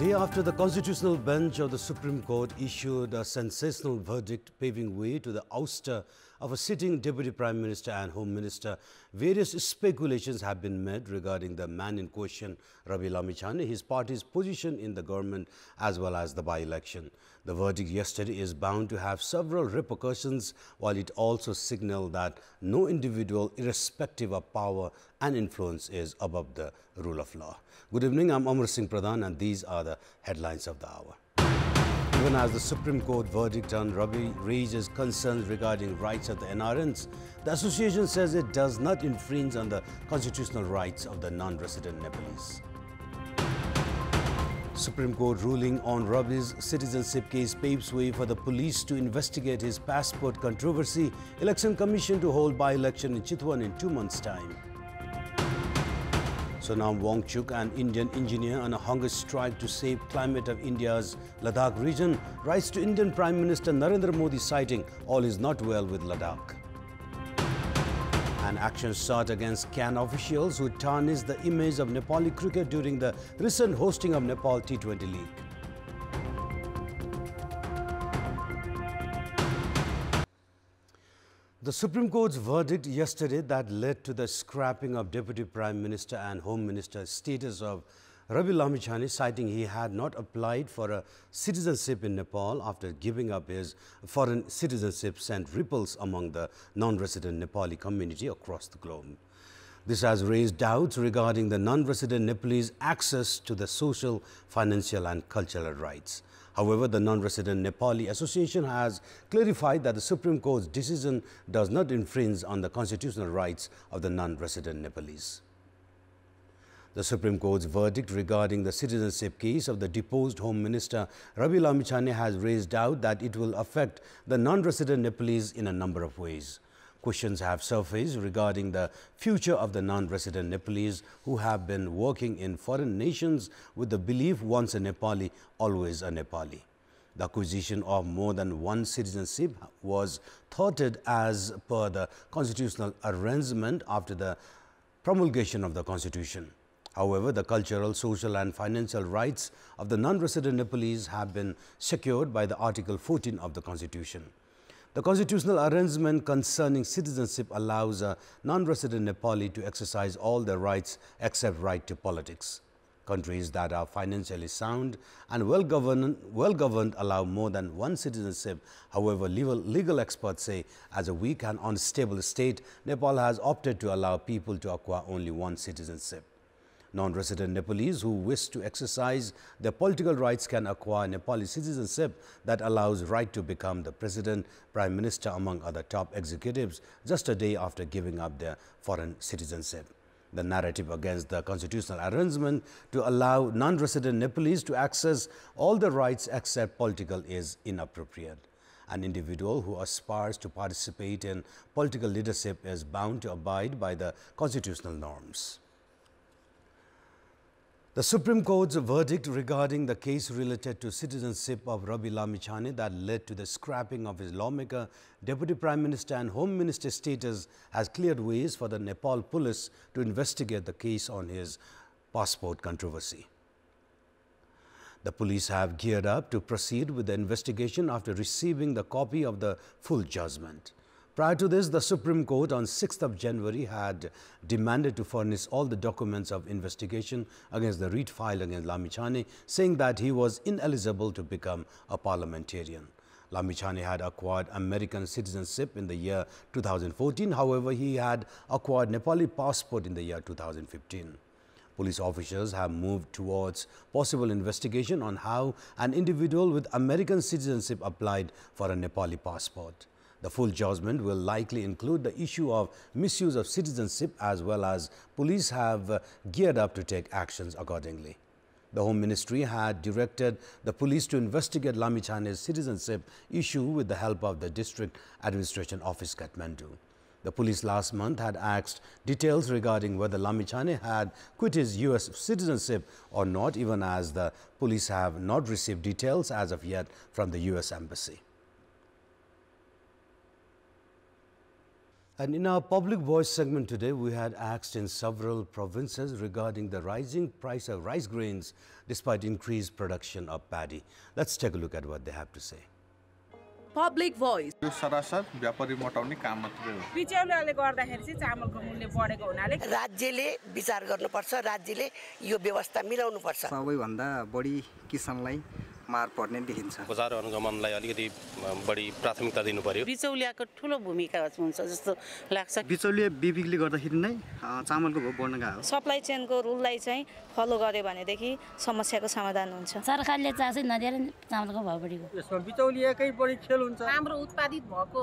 day after the Constitutional Bench of the Supreme Court issued a sensational verdict paving way to the ouster of a sitting Deputy Prime Minister and Home Minister, various speculations have been made regarding the man in question, Ravi Lamichhane, his party's position in the government as well as the by-election. The verdict yesterday is bound to have several repercussions, while it also signaled that no individual, irrespective of power and influence, is above the rule of law. Good evening, I'm Amar Singh Pradhan and these are the headlines of the hour. Even as the Supreme Court verdict on Ravi raises concerns regarding rights of the NRNs, the association says it does not infringe on the constitutional rights of the non-resident Nepalese. Supreme Court ruling on Ravi's citizenship case paves way for the police to investigate his passport controversy, Election Commission to hold by-election in Chitwan in 2 months' time. Sonam Wangchuk, an Indian engineer on a hunger strike to save climate of India's Ladakh region, writes to Indian Prime Minister Narendra Modi citing all is not well with Ladakh. An action sought against CAN officials who tarnished the image of Nepali cricket during the recent hosting of Nepal T20 League. The Supreme Court's verdict yesterday that led to the scrapping of Deputy Prime Minister and Home Minister status of Ravi Lamichhane, citing he had not applied for a citizenship in Nepal after giving up his foreign citizenship, sent ripples among the non-resident Nepali community across the globe. This has raised doubts regarding the non-resident Nepalese access to the social, financial and cultural rights. However, the Non-Resident Nepali Association has clarified that the Supreme Court's decision does not infringe on the constitutional rights of the non-resident Nepalese. The Supreme Court's verdict regarding the citizenship case of the deposed Home Minister Ravi Lamichhane has raised doubt that it will affect the non-resident Nepalese in a number of ways. Questions have surfaced regarding the future of the non-resident Nepalese who have been working in foreign nations with the belief once a Nepali, always a Nepali. The acquisition of more than one citizenship was thwarted as per the constitutional arrangement after the promulgation of the Constitution. However, the cultural, social and financial rights of the non-resident Nepalese have been secured by the Article 14 of the Constitution. The constitutional arrangement concerning citizenship allows a non-resident Nepali to exercise all their rights except right to politics. Countries that are financially sound and well-governed allow more than one citizenship. However, legal experts say as a weak and unstable state, Nepal has opted to allow people to acquire only one citizenship. Non-resident Nepalese who wish to exercise their political rights can acquire Nepali citizenship that allows right to become the President, Prime Minister among other top executives just a day after giving up their foreign citizenship. The narrative against the constitutional arrangement to allow non-resident Nepalese to access all the rights except political is inappropriate. An individual who aspires to participate in political leadership is bound to abide by the constitutional norms. The Supreme Court's verdict regarding the case related to citizenship of Ravi Lamichhane that led to the scrapping of his lawmaker, Deputy Prime Minister and Home Minister status has cleared ways for the Nepal police to investigate the case on his passport controversy. The police have geared up to proceed with the investigation after receiving the copy of the full judgment. Prior to this, the Supreme Court on 6th of January had demanded to furnish all the documents of investigation against the writ filed against Lamichhane, saying that he was ineligible to become a parliamentarian. Lamichhane had acquired American citizenship in the year 2014. However, he had acquired Nepali passport in the year 2015. Police officers have moved towards possible investigation on how an individual with American citizenship applied for a Nepali passport. The full judgment will likely include the issue of misuse of citizenship, as well as police have geared up to take actions accordingly. The Home Ministry had directed the police to investigate Lamichhane's citizenship issue with the help of the District Administration Office, Kathmandu. The police last month had asked details regarding whether Lamichhane had quit his U.S. citizenship or not, even as the police have not received details as of yet from the U.S. Embassy. And in our public voice segment today, we had asked in several provinces regarding the rising price of rice grains despite increased production of paddy. Let's take a look at what they have to say. Public voice. राज्यले विचार गर्नुपर्छ राज्यले यो व्यवस्था मिलाउनुपर्छ सबैभन्दा बढी किसानलाई मार पर्ने देखिन्छ बजार अनुगमनलाई अलिकति बढी प्राथमिकता दिनु पर्यो बिचौलियाको ठूलो भूमिका हुन्छ जस्तो लाग्छ बिचौलिया बिबिकले गर्दाखेरि नै चामलको भाव बढ्न गयो सप्लाई चेनको रुललाई चाहिँ फलो गर्यो भने देखि समस्याको समाधान हुन्छ सरकारले चासै नदिएर चामलको भाव बढेको यसमा बिचौलियाकै बढी खेल हुन्छ हाम्रो उत्पादित भएको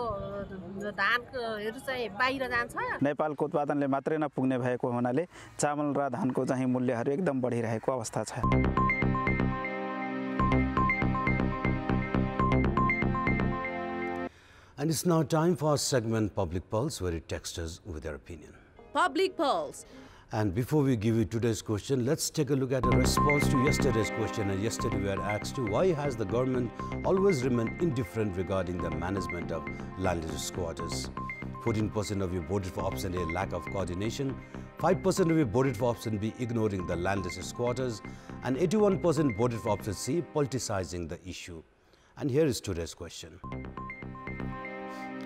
धानहरु चाहिँ बाहिर जान्छ नेपालको उत्पादनले मात्रै नपुग्ने भएको हुनाले चामल र धानको चाहिँ मूल्यहरू एकदम बढिरहेको अवस्था छ And it's now time for our segment Public Pulse, where it texts us with their opinion. Public Pulse. And before we give you today's question, let's take a look at a response to yesterday's question. And yesterday we had asked you, why has the government always remained indifferent regarding the management of land use quarters? 14% of you voted for option A, lack of coordination. 5% of you voted for option B, ignoring the land use quarters. And 81% voted for option C, politicizing the issue. And here is today's question.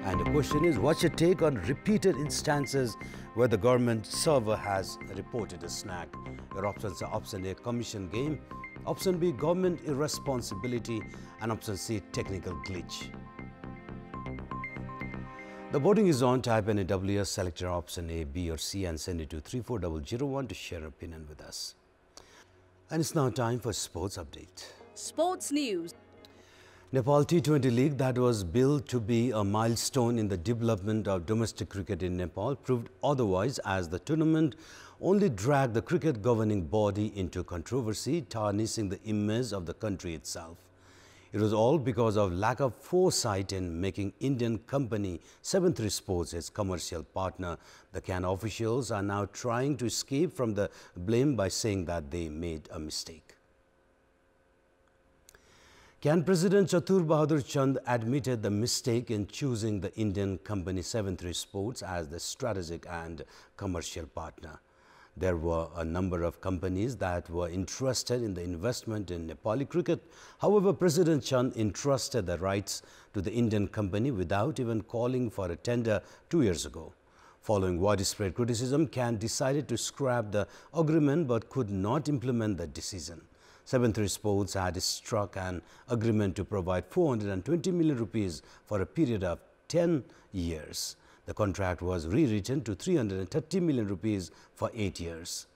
And the question is, what's your take on repeated instances where the government server has reported a snag? Your options are option A, commission game, option B, government irresponsibility, and option C, technical glitch. The voting is on. Type in AWS, select your option A, B or C and send it to 34001 to share your opinion with us. And it's now time for sports update. Sports news. Nepal T20 League, that was billed to be a milestone in the development of domestic cricket in Nepal, proved otherwise as the tournament only dragged the cricket governing body into controversy, tarnishing the image of the country itself. It was all because of lack of foresight in making Indian company 7-3 Sports its commercial partner. The CAN officials are now trying to escape from the blame by saying that they made a mistake. CAN President Chatur Bahadur Chand admitted the mistake in choosing the Indian company 7-3 Sports as the strategic and commercial partner. There were a number of companies that were interested in the investment in Nepali cricket. However, President Chand entrusted the rights to the Indian company without even calling for a tender 2 years ago. Following widespread criticism, CAN decided to scrap the agreement but could not implement the decision. 7-3 Sports had struck an agreement to provide 420 million rupees for a period of 10 years. The contract was rewritten to 330 million rupees for 8 years.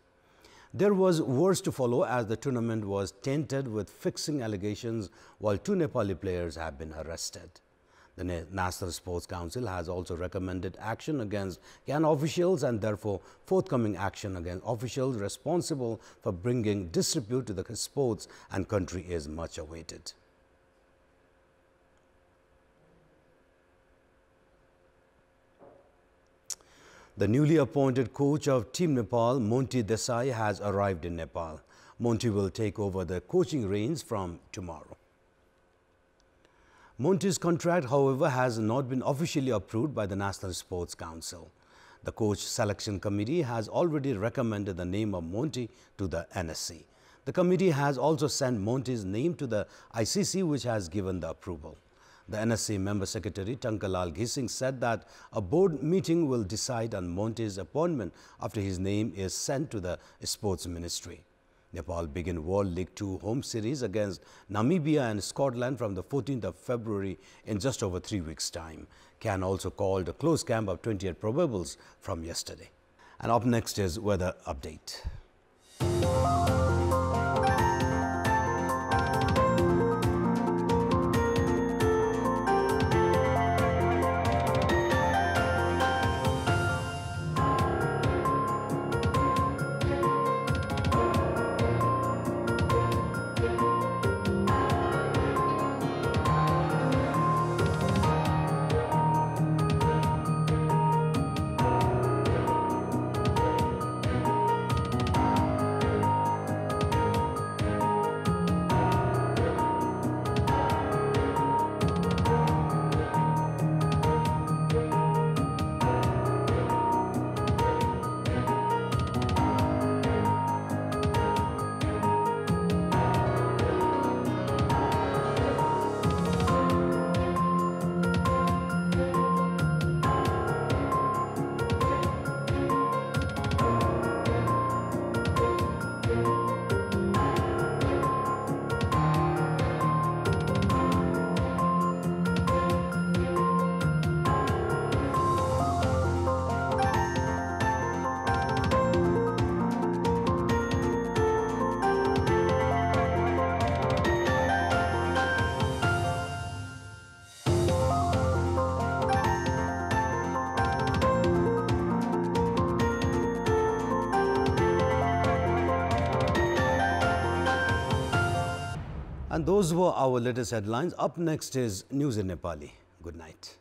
There was worse to follow as the tournament was tainted with fixing allegations while 2 Nepali players have been arrested. The National Sports Council has also recommended action against CAN officials and therefore forthcoming action against officials responsible for bringing disrepute to the sports and country is much awaited. The newly appointed coach of Team Nepal, Monty Desai, has arrived in Nepal. Monty will take over the coaching reins from tomorrow. Monty's contract, however, has not been officially approved by the National Sports Council. The coach selection committee has already recommended the name of Monty to the NSC. The committee has also sent Monty's name to the ICC, which has given the approval. The NSC member secretary Tankalal Ghising said that a board meeting will decide on Monty's appointment after his name is sent to the sports ministry. Nepal begin World League 2 home series against Namibia and Scotland from the 14th of February in just over 3 weeks' time. CAN also called a close camp of 28 probables from yesterday. And up next is weather update. And those were our latest headlines. Up next is News in Nepali. Good night.